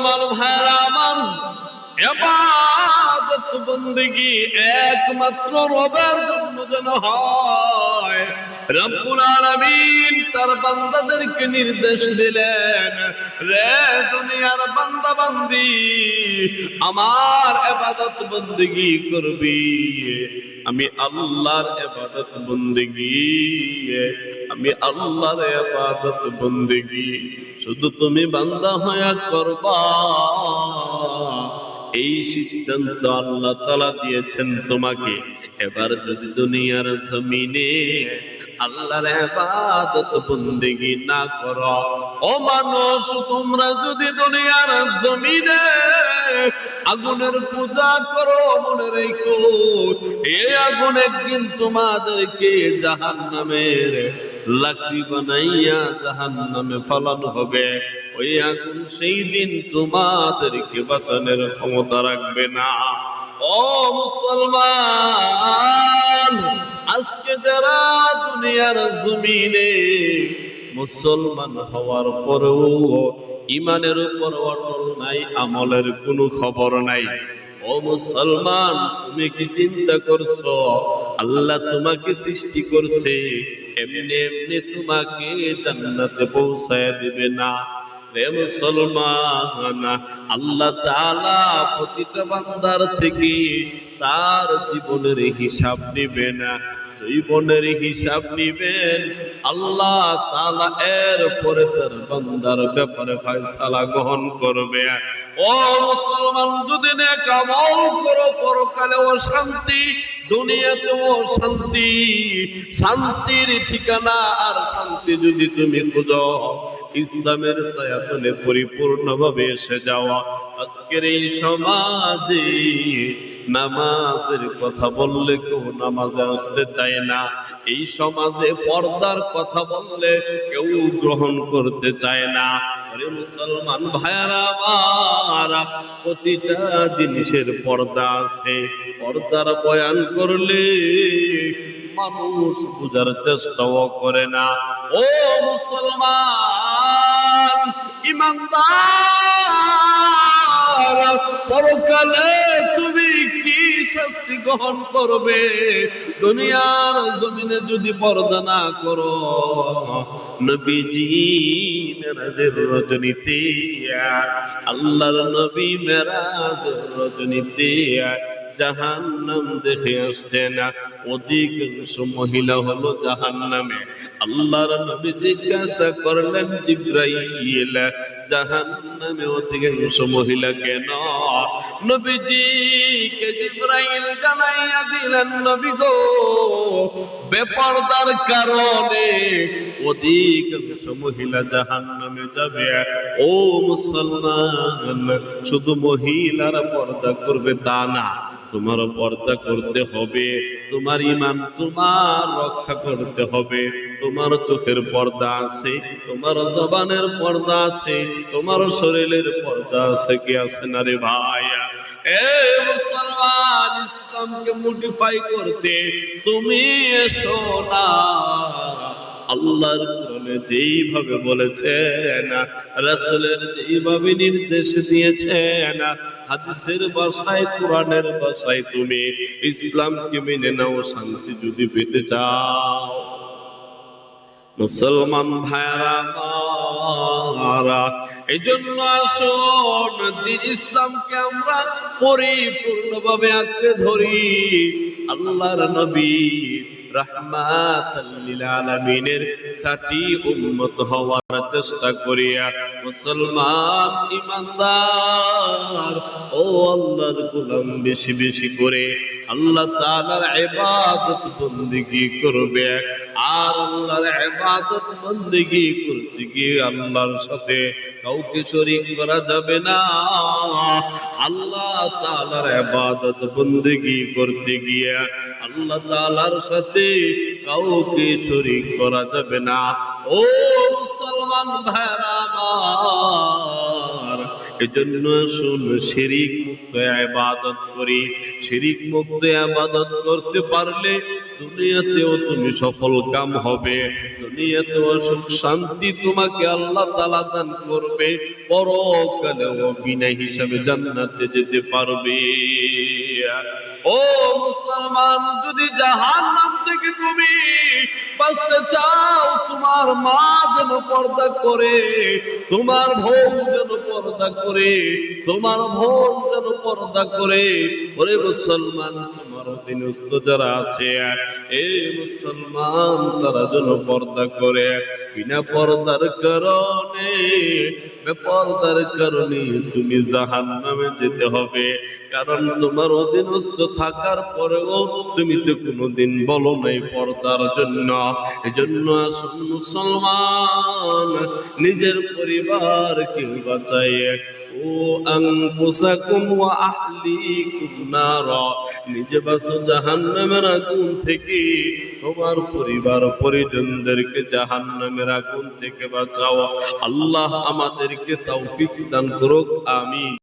মুসলমান ভাইরা আমার, ইবাদত বন্দেগী একমাত্র রবের জন্য যেন হয়। রব্বুল আলামিন তার বান্দাদেরকে নির্দেশ দিলেন, রে দুনিয়ার বান্দা বান্দি, আমার ইবাদত বন্দেগী করবি। আমি আল্লাহর ইবাদত বন্দেগী, আমি আল্লাহর ইবাদত বন্দেগী শুধু তুমি বান্দা হয়ে করবা। এই সিদ্ধান্ত আল্লাহ তাআলা দিয়েছেন তোমাকে। এবার যদি দুনিয়ার জমিনে আল্লাহর ইবাদত বন্দেগী না করো, ও মানুষ, তোমরা যদি দুনিয়ার জমিনে আগুনের পূজা করো, মনে রেখো এই আগুন একদিন তোমাদেরকে জাহান্নামের লাকড়ি বানাইয়া জাহান্নামে ফেলানো হবে। ওই আগুন সেই দিন তোমাদেরকে বাঁচানোর ক্ষমতা রাখবে না। ও মুসলমান, আজকে যারা দুনিয়ার জমিনে মুসলমান হওয়ার পরেও ইমানের উপর অটল নাই, আমলের কোনো খবর নাই, ও মুসলমান, তুমি কি চিন্তা করছো আল্লাহ তোমাকে সৃষ্টি করছে এমনি এমনি তোমাকে জান্নাতে পৌঁছায় দিবে না? রে মুসলমান, আল্লাহ তাআলা প্রতিটা বান্দার থেকে তার জীবনের হিসাব নিবে না, জীবনের হিসাব নিবেন আল্লাহ তাআলা। এর পরে তার বান্দার ব্যাপারে ফয়সালা গ্রহণ করবে। ও মুসলমান, যদি নেক আমল করো পরকালেও শান্তি, দুনিয়াতেও শান্তি। শান্তির ঠিকানা আর শান্তি যদি তুমি খোঁজো, ইসলামের ছায়াতলে পরিপূর্ণভাবে এসে যাওয়া। আজকের এই সমাজে নামাজের কথা বললে কেউ নামাজে আসতে চায় না। এই সমাজে পর্দার কথা বললে কেউ গ্রহণ করতে চায় না। আরে মুসলমান ভাইয়ারা আমার, প্রতিটা জিনিসের পর্দা আছে। পর্দার বয়ান করলে মানুষ বুঝার চেষ্টাও করে না। ও মুসলমান ইমানদার, পরকালে তুমি কি শাস্তি গ্রহণ করবে? দুনিয়ার জমিনে যদি পর্দা না করো, নবীজি মেরাজের রজনীতে, আল্লাহর নবী মেরাজের রজনীতে জাহান্নাম দেখে আসছেন। অধিকাংশ মহিলা হলো জাহান্নামে। আল্লাহর নবী জিজ্ঞাসা করলেন, জিবরাইল, জাহান্নামে অধিকাংশ মহিলা কেন? নবীজি কে জিবরাইল জানাইয়া দিলেন, নবী গো, বেপরদার কারণে অধিকাংশ মহিলা জাহান্নামে যাবে। ও মুসলমান, শুধু মহিলারা পর্দা করবে তা না, তোমার পর্দা করতে হবে। তোমার ঈমান তোমার রক্ষা করতে হবে। তোমার চোখের পর্দা আছে, তোমার জবানের পর্দা আছে, তোমার শরীরের পর্দা আছে কি আছে না রে ভাই? এ মুসলমান, ইসলামকে মডিফাই করতে তুমি এসো না। আল্লাহর কোরআনে যেইভাবে বলেছেন, রাসূলের যেইভাবে নির্দেশ দিয়েছেন, হাদিসের ভাষায়, কোরআনের ভাষায় তুমি ইসলামকে মেনে নাও, শান্তি যদি পেতে চাও। মুসলমান ভাইরা আমারা, এই জন্য আসুন দ্বীন ইসলামকে আমরা পরিপূর্ণভাবে আঁকড়ে ধরি। আল্লাহর নবী রাহমাতাল লিল আলামিনের খাঁটি উম্মত হওয়ার চেষ্টা করিয়া মুসলমান ইমানদার, ও আল্লাহর গোলাম, বেশি বেশি করে আল্লাহ তাআলার ইবাদত বন্দেগী করবে। আর আল্লাহর ইবাদত বন্দেগী করতে গিয়ে আল্লাহর সাথে কাউকে শরীক করা যাবে না। আল্লাহ তাআলার ইবাদত বন্দেগী করতে গিয়ে আল্লাহ তাআলার সাথে কাউকে শরীক করা যাবে না। ও মুসলমান ভাইরা আমার, এজন্য শুন, শিরিক মুক্ত ইবাদত করি। শিরিক মুক্ত ইবাদত করতে পারলে দুনিয়াতেও তুমি সফল কাম হবে, দুনিয়াতেও সুখ শান্তি তোমাকে আল্লাহ তাআলা দান করবে, পরকালেও বিনা হিসাবে জান্নাতে যেতে পারবে। ও মুসলমান, যদি জাহান্নাম থেকে তুমি বাঁচতে চাও, তোমার মা যেন পর্দা করে, তোমার বোন যেন পর্দা করে, তোমার বোন যেন পর্দা করে। ওরে মুসলমান, তোমার অধীনস্থ যারা আছে এ মুসলমান, তারা যেন পর্দা করে। বিনা পর্দার কারণে, বেপর্দার কারণে তুমি জাহান্নামে যেতে হবে। কারণ তোমার অধীনস্থ থাকার পরেও তুমি তো কোনোদিন বলো নাই পর্দার জন্য। এজন্য আসুন মুসলমান, নিজের পরিবারকে বাঁচাইয়ে ও আনফুসাকুম ওয়া আহলিকুম নারা, নিজে বাঁচো জাহান্নামের আগুন থেকে, তোমার পরিবার পরিজনদেরকে জাহান্নামের আগুন থেকে বাঁচাও। আল্লাহ আমাদেরকে তৌফিক দান করুক, আমিন।